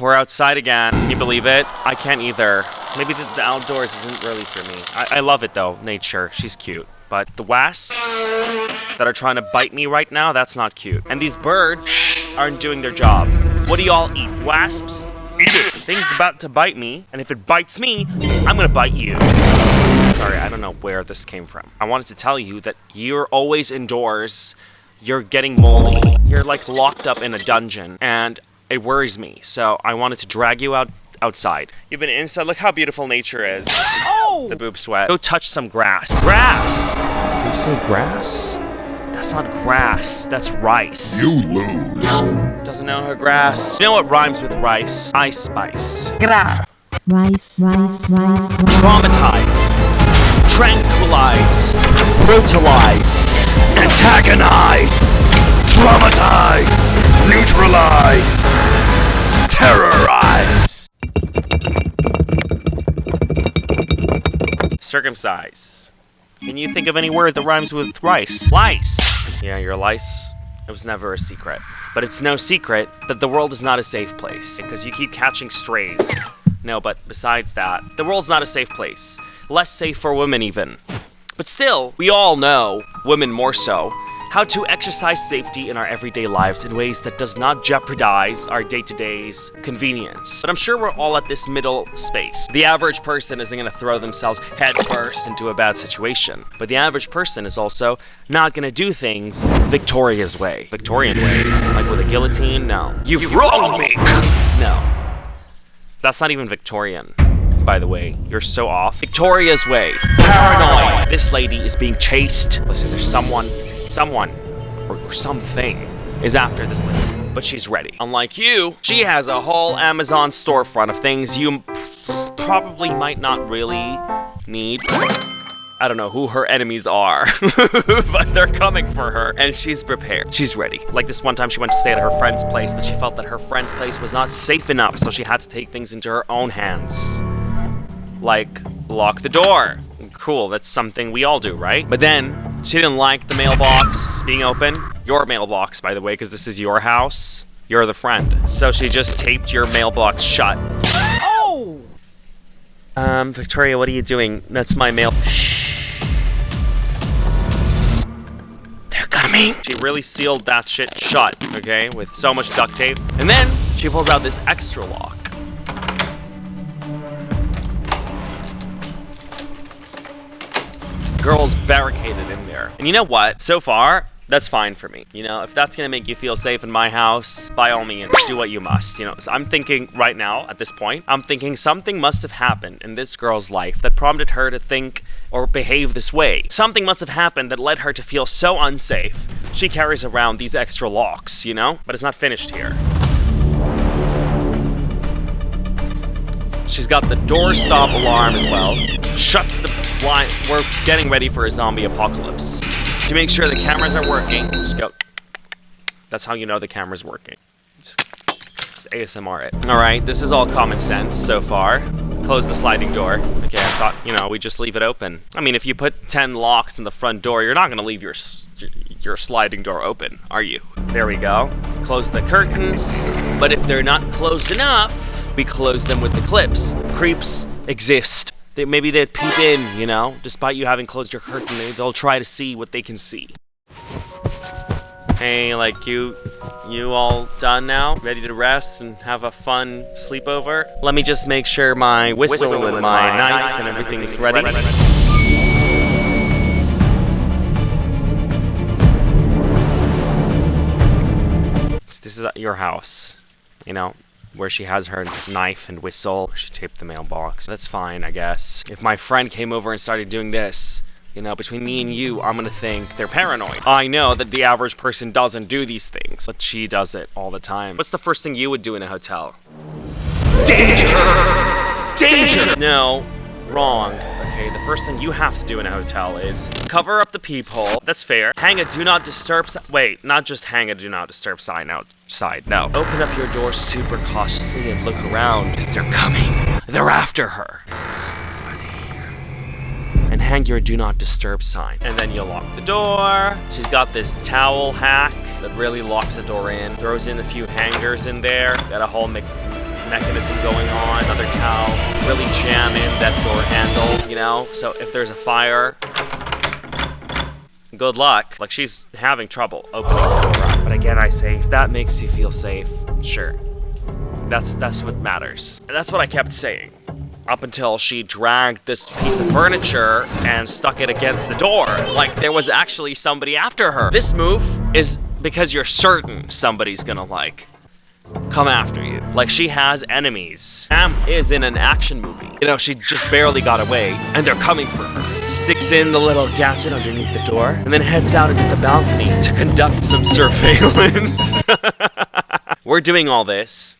we're outside again. Can you believe it? I can't either. Maybe the outdoors isn't really for me. I love it though, nature. She's cute. But the wasps that are trying to bite me right now, that's not cute. And these birds aren't doing their job. What do y'all eat? Wasps? Eat it. Thing's about to bite me, and if it bites me, I'm gonna bite you. Sorry, I don't know where this came from. I wanted to tell you that you're always indoors. You're getting moldy. You're like locked up in a dungeon, and it worries me. So I wanted to drag you outside. You've been inside. Look how beautiful nature is. Oh! The boob sweat. Go touch some grass. Grass! Did you say grass? That's not grass. That's rice. You lose. Doesn't know her grass. You know what rhymes with rice? Ice spice. Gra. Rice. Traumatize. Tranquilize. Brutalize. Antagonize. Traumatize. Neutralize. Terrorize. Circumcise. Can you think of any word that rhymes with rice? Lice. Yeah, your lice. It was never a secret. But it's no secret that the world is not a safe place because you keep catching strays. No, but besides that, the world's not a safe place. Less safe for women even. But still, we all know, women more so, how to exercise safety in our everyday lives in ways that does not jeopardize our day-to-day's convenience. But I'm sure we're all at this middle space. The average person isn't gonna throw themselves headfirst into a bad situation. But the average person is also not gonna do things Victoria's way. Victorian way? Like with a guillotine? No. You've wronged me. No. That's not even Victorian. By the way, you're so off. Victoria's way. Paranoia. This lady is being chased. Listen, there's someone or something is after this lady, but she's ready. Unlike you, she has a whole Amazon storefront of things you probably might not really need. I don't know who her enemies are, but they're coming for her, and she's prepared. She's ready. Like this one time she went to stay at her friend's place, but she felt that her friend's place was not safe enough, so she had to take things into her own hands. Like, lock the door. Cool, that's something we all do, right? But then, she didn't like the mailbox being open. Your mailbox, by the way, because this is your house. You're the friend. So she just taped your mailbox shut. Oh! Victoria, what are you doing? That's my mail. They're coming. She really sealed that shit shut, okay? With so much duct tape. And then, she pulls out this extra lock. Girls barricaded in there. And you know what? So far, that's fine for me. You know, if that's gonna make you feel safe in my house, by all means, do what you must. You know, so I'm thinking right now, at this point, I'm thinking something must have happened in this girl's life that prompted her to think or behave this way. Something must have happened that led her to feel so unsafe. She carries around these extra locks, you know? But it's not finished here. She's got the door stop alarm as well. Shuts the blind. We're getting ready for a zombie apocalypse. To make sure the cameras are working, just go. That's how you know the camera's working. Just ASMR it. All right, this is all common sense so far. Close the sliding door. Okay, I thought, you know, we just leave it open. I mean, if you put 10 locks in the front door, you're not gonna leave your sliding door open, are you? There we go. Close the curtains. But if they're not closed enough, we close them with the clips. Creeps exist. Maybe they'd peep in, you know? Despite you having closed your curtain, they'll try to see what they can see. Hey, like you all done now? Ready to rest and have a fun sleepover? Let me just make sure my whistle and my knife and everything is ready. This is your house, you know? Where she has her knife and whistle. She taped the mailbox. That's fine, I guess. If my friend came over and started doing this, you know, between me and you, I'm gonna think they're paranoid. I know that the average person doesn't do these things, but she does it all the time. What's the first thing you would do in a hotel? Danger! Danger! No, wrong. Okay, the first thing you have to do in a hotel is cover up the peephole. That's fair. Hang a do not disturb sign. Wait, not just hang a do not disturb sign outside. No. Open up your door super cautiously and look around because they're coming. They're after her. Are they here? And hang your do not disturb sign. And then you lock the door. She's got this towel hack that really locks the door in. Throws in a few hangers in there. Got a whole mechanism going on, another towel, really jam in that door handle, you know? So if there's a fire, good luck. Like, she's having trouble opening the door up. But again, I say, if that makes you feel safe, sure. That's what matters. And that's what I kept saying. Up until she dragged this piece of furniture and stuck it against the door. Like there was actually somebody after her. This move is because you're certain somebody's gonna, like, come after you. Like, she has enemies. Sam is in an action movie. You know, she just barely got away, and they're coming for her. Sticks in the little gadget underneath the door, and then heads out into the balcony to conduct some surveillance. We're doing all this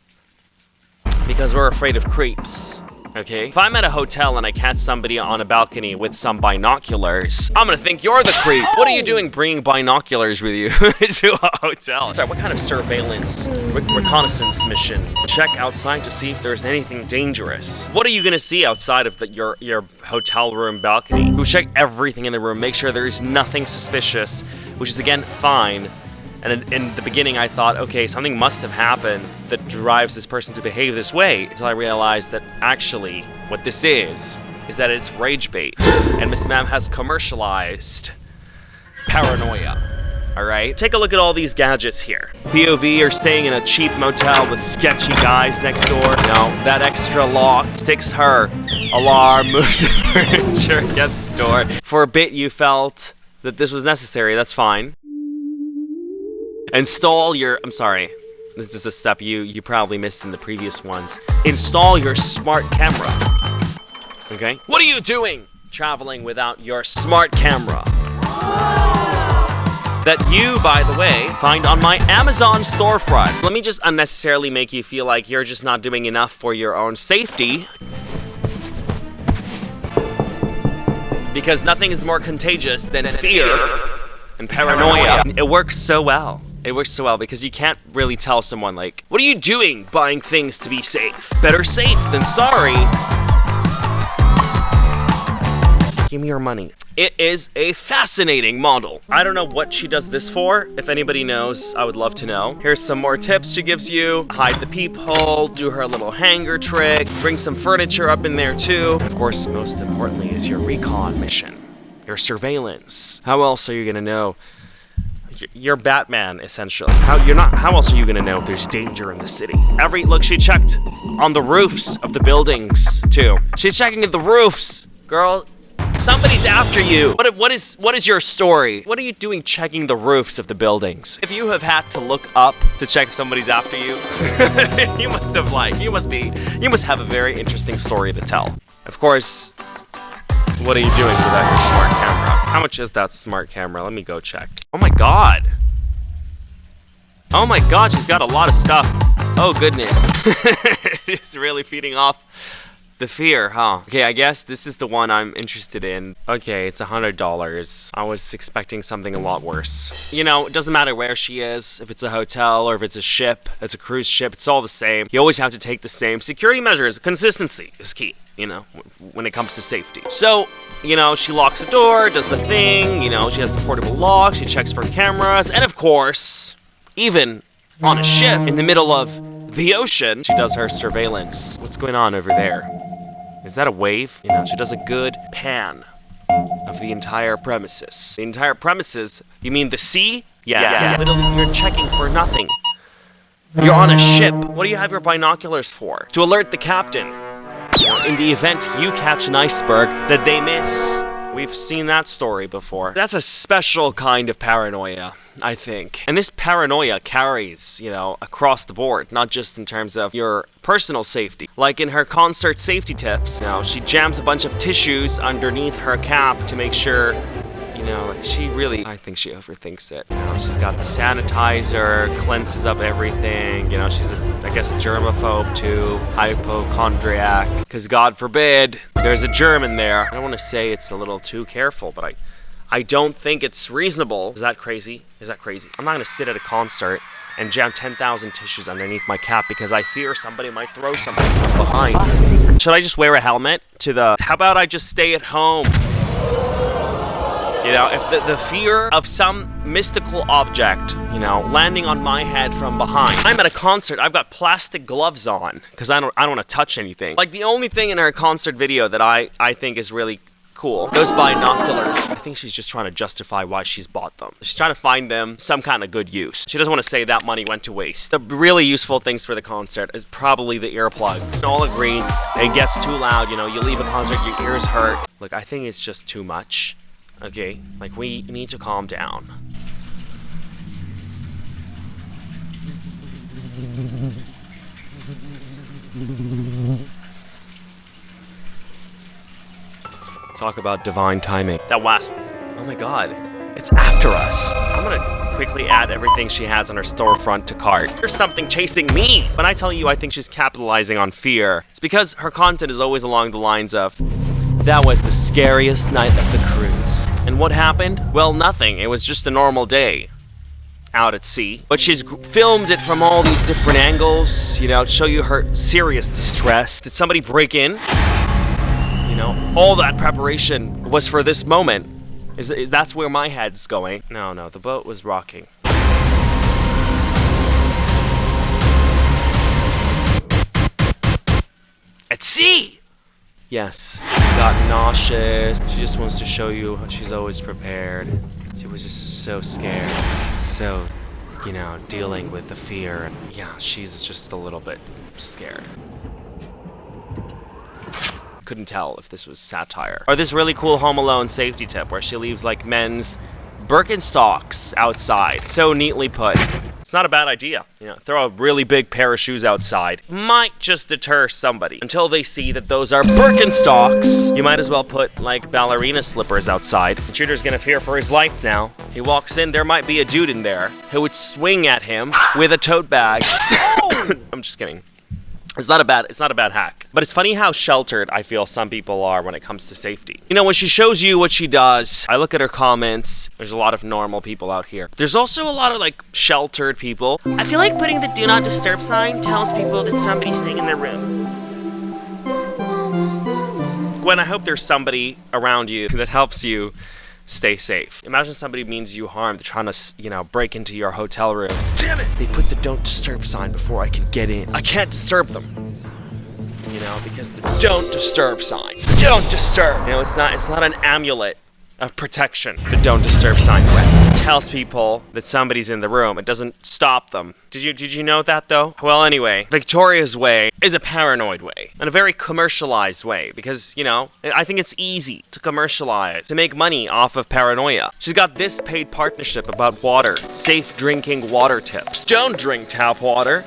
because we're afraid of creeps. Okay? If I'm at a hotel and I catch somebody on a balcony with some binoculars, I'm gonna think you're the creep. What are you doing bringing binoculars with you to a hotel? Sorry, what kind of surveillance, reconnaissance missions? Check outside to see if there's anything dangerous. What are you gonna see outside of your hotel room balcony? You check everything in the room, make sure there's nothing suspicious, which is again fine. And in the beginning, I thought, okay, something must have happened that drives this person to behave this way, until I realized that actually what this is that it's rage bait. And Miss Ma'am has commercialized paranoia. All right? Take a look at all these gadgets here. POV, you're staying in a cheap motel with sketchy guys next door. You know, that extra lock sticks her. Alarm, moves the furniture, gets the door. For a bit, you felt that this was necessary. That's fine. Install your, I'm sorry, this is a step you probably missed in the previous ones. Install your smart camera. Okay? What are you doing traveling without your smart camera? That you, by the way, find on my Amazon storefront. Let me just unnecessarily make you feel like you're just not doing enough for your own safety. Because nothing is more contagious than fear and paranoia. It works so well. It works so well because you can't really tell someone, like, what are you doing buying things to be safe? Better safe than sorry. Give me your money. It is a fascinating model. I don't know what she does this for. If anybody knows, I would love to know. Here's some more tips she gives you. Hide the peephole, do her little hanger trick, bring some furniture up in there too. Of course, most importantly is your recon mission, your surveillance. How else are you gonna know? You're Batman, essentially. How else are you gonna know if there's danger in the city? Look, she checked on the roofs of the buildings, too. She's checking at the roofs. Girl, somebody's after you. What is your story? What are you doing checking the roofs of the buildings? If you have had to look up to check if somebody's after you, you must have a very interesting story to tell. Of course, what are you doing without your smart camera? How much is that smart camera? Let me go check. Oh my god. Oh my god, she's got a lot of stuff. Oh goodness. She's really feeding off the fear, huh? Okay, I guess this is the one I'm interested in. Okay, it's $100. I was expecting something a lot worse. You know, it doesn't matter where she is, if it's a hotel or if it's a ship, it's a cruise ship, it's all the same. You always have to take the same security measures. Consistency is key, you know, when it comes to safety. So, you know, she locks the door, does the thing, you know, she has the portable lock, she checks for cameras, and of course, even on a ship in the middle of the ocean, she does her surveillance. What's going on over there? Is that a wave? You know, she does a good pan of the entire premises. The entire premises? You mean the sea? Yeah. Literally, you're checking for nothing. You're on a ship. What do you have your binoculars for? To alert the captain. In the event you catch an iceberg that they miss. We've seen that story before. That's a special kind of paranoia, I think. And this paranoia carries, you know, across the board, not just in terms of your personal safety. Like in her concert safety tips, you know, she jams a bunch of tissues underneath her cap to make sure, you know, like I think she overthinks it. You know, she's got the sanitizer, cleanses up everything. You know, she's I guess a germaphobe too, hypochondriac. Because God forbid, there's a germ in there. I don't want to say it's a little too careful, but I don't think it's reasonable. Is that crazy? I'm not gonna sit at a concert and jam 10,000 tissues underneath my cap because I fear somebody might throw something from behind. Should I just wear a helmet how about I just stay at home? You know, if the fear of some mystical object, you know, landing on my head from behind. I'm at a concert, I've got plastic gloves on, because I don't want to touch anything. Like, the only thing in her concert video that I think is really cool, those binoculars. I think she's just trying to justify why she's bought them. She's trying to find them some kind of good use. She doesn't want to say that money went to waste. The really useful things for the concert is probably the earplugs. All agree, it gets too loud, you know, you leave a concert, your ears hurt. Look, I think it's just too much. Okay, like, we need to calm down. Talk about divine timing. That wasp. Oh my god. It's after us. I'm gonna quickly add everything she has on her storefront to cart. There's something chasing me. When I tell you I think she's capitalizing on fear, it's because her content is always along the lines of, that was the scariest night of the cruise. And what happened? Well, nothing. It was just a normal day out at sea. But she's filmed it from all these different angles, you know, to show you her serious distress. Did somebody break in? You know, all that preparation was for this moment. That's where my head's going. No, the boat was rocking. At sea! Yes, got nauseous. She just wants to show you how she's always prepared. She was just so scared. So, you know, dealing with the fear. And yeah, she's just a little bit scared. Couldn't tell if this was satire. Or this really cool Home Alone safety tip where she leaves like men's Birkenstocks outside. So neatly put. It's not a bad idea. You know, throw a really big pair of shoes outside. Might just deter somebody until they see that those are Birkenstocks. You might as well put like ballerina slippers outside. The intruder's gonna fear for his life now. He walks in, there might be a dude in there who would swing at him with a tote bag. I'm just kidding. It's not a bad hack. But it's funny how sheltered I feel some people are when it comes to safety. You know, when she shows you what she does, I look at her comments, there's a lot of normal people out here. There's also a lot of like sheltered people. I feel like putting the do not disturb sign tells people that somebody's staying in their room. Gwen, I hope there's somebody around you that helps you stay safe. Imagine somebody means you harm. They're trying to, you know, break into your hotel room. Damn it! They put the don't disturb sign before I can get in. I can't disturb them. You know, because the don't disturb sign. Don't disturb! You know, it's not an amulet of protection. The don't disturb sign tells people that somebody's in the room. It doesn't stop them. Did you know that though? Well, anyway, Victoria's way is a paranoid way and a very commercialized way because, you know, I think it's easy to commercialize, to make money off of paranoia. She's got this paid partnership about water, safe drinking water tips. Don't drink tap water.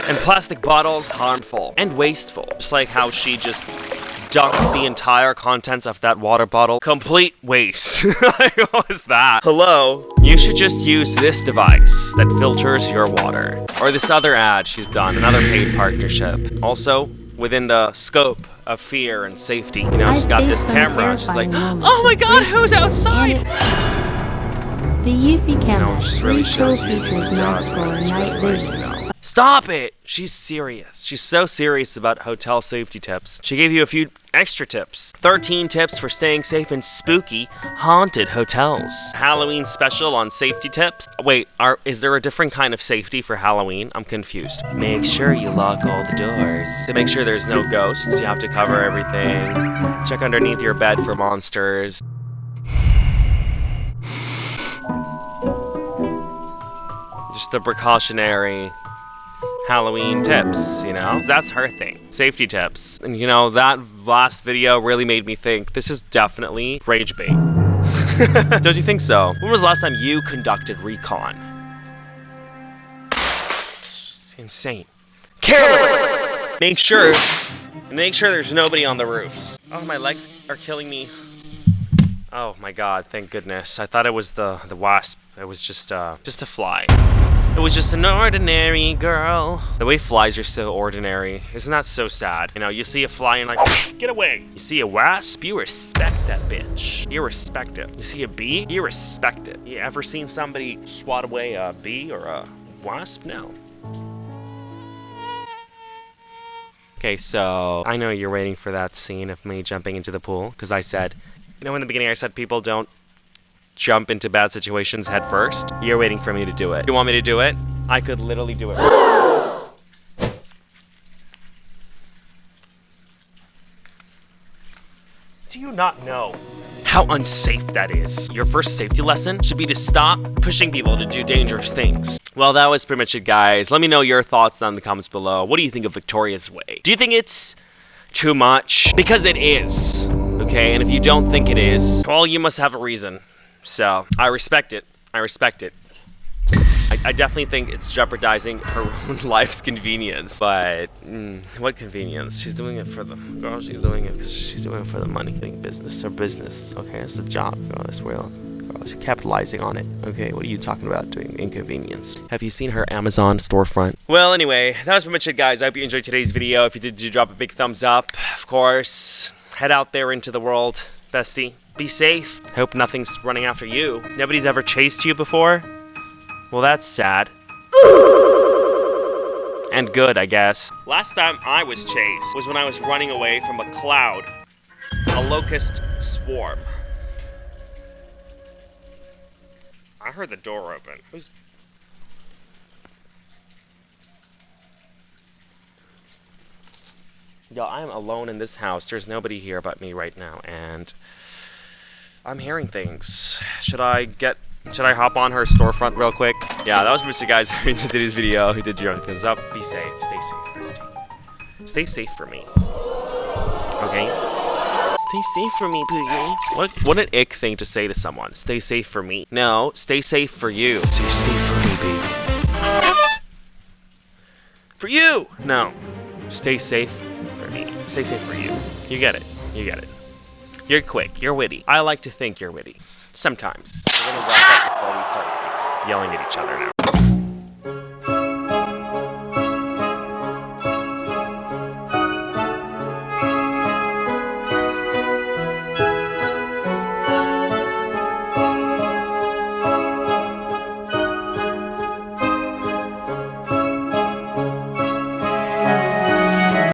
And plastic bottles, harmful and wasteful. Just like how she just dunked the entire contents of that water bottle. Complete waste. What was that? Hello? You should just use this device that filters your water. Or this other ad she's done, another paid partnership. Also, within the scope of fear and safety. You know, she's got this camera and she's like, oh my god, who's outside? The Yuffie camera. You know, she really shows you features night vision. Stop it! She's serious. She's so serious about hotel safety tips. She gave you a few extra tips. 13 tips for staying safe in spooky, haunted hotels. Halloween special on safety tips. Wait, is there a different kind of safety for Halloween? I'm confused. Make sure you lock all the doors. To make sure there's no ghosts, you have to cover everything. Check underneath your bed for monsters. Just the precautionary Halloween tips, you know? That's her thing. Safety tips. And you know, that last video really made me think this is definitely rage bait. Don't you think so? When was the last time you conducted recon? It's insane. Careless! Make sure there's nobody on the roofs. Oh, my legs are killing me. Oh my god, thank goodness. I thought it was the wasp. It was just a fly. It was just an ordinary girl. The way flies are so ordinary. Isn't that so sad? You know, you see a fly and like, get away. You see a wasp, you respect that bitch. You respect it. You see a bee, you respect it. You ever seen somebody swat away a bee or a wasp? No. Okay, so I know you're waiting for that scene of me jumping into the pool because I said, You know, in the beginning I said people don't jump into bad situations head first. You're waiting for me to do it. You want me to do it? I could literally do it. Do you not know how unsafe that is? Your first safety lesson should be to stop pushing people to do dangerous things. Well, that was pretty much it, guys. Let me know your thoughts down in the comments below. What do you think of Victoria's way? Do you think it's too much? Because it is, okay? And if you don't think it is, well, you must have a reason. So, I respect it. I respect it. I definitely think it's jeopardizing her own life's convenience. But, what convenience? She's doing it for the... Girl, she's doing it because she's doing it for the money. Business. Her business. Okay, it's a job. Girl, that's real. Girl, she's capitalizing on it. Okay, what are you talking about doing inconvenience? Have you seen her Amazon storefront? Well, anyway, that was pretty much it, guys. I hope you enjoyed today's video. If you did, drop a big thumbs up. Of course, head out there into the world, bestie. Be safe. Hope nothing's running after you. Nobody's ever chased you before? Well, that's sad. And good, I guess. Last time I was chased was when I was running away from a cloud. A locust swarm. I heard the door open. Who's... Yo, I am alone in this house. There's nobody here but me right now, and I'm hearing things. Should I hop on her storefront real quick? Yeah, that was Mr. Guys. Who did today's video. Who did your own thumbs up? Be safe. Stay safe, bestie. Stay safe for me. Okay? Stay safe for me, Poogie. What an ick thing to say to someone. Stay safe for me. No, stay safe for you. Stay safe for me, baby. For you! No. Stay safe for me. Stay safe for you. You get it. You get it. You're quick. You're witty. I like to think you're witty. Sometimes. We're gonna wrap up before we start yelling at each other now.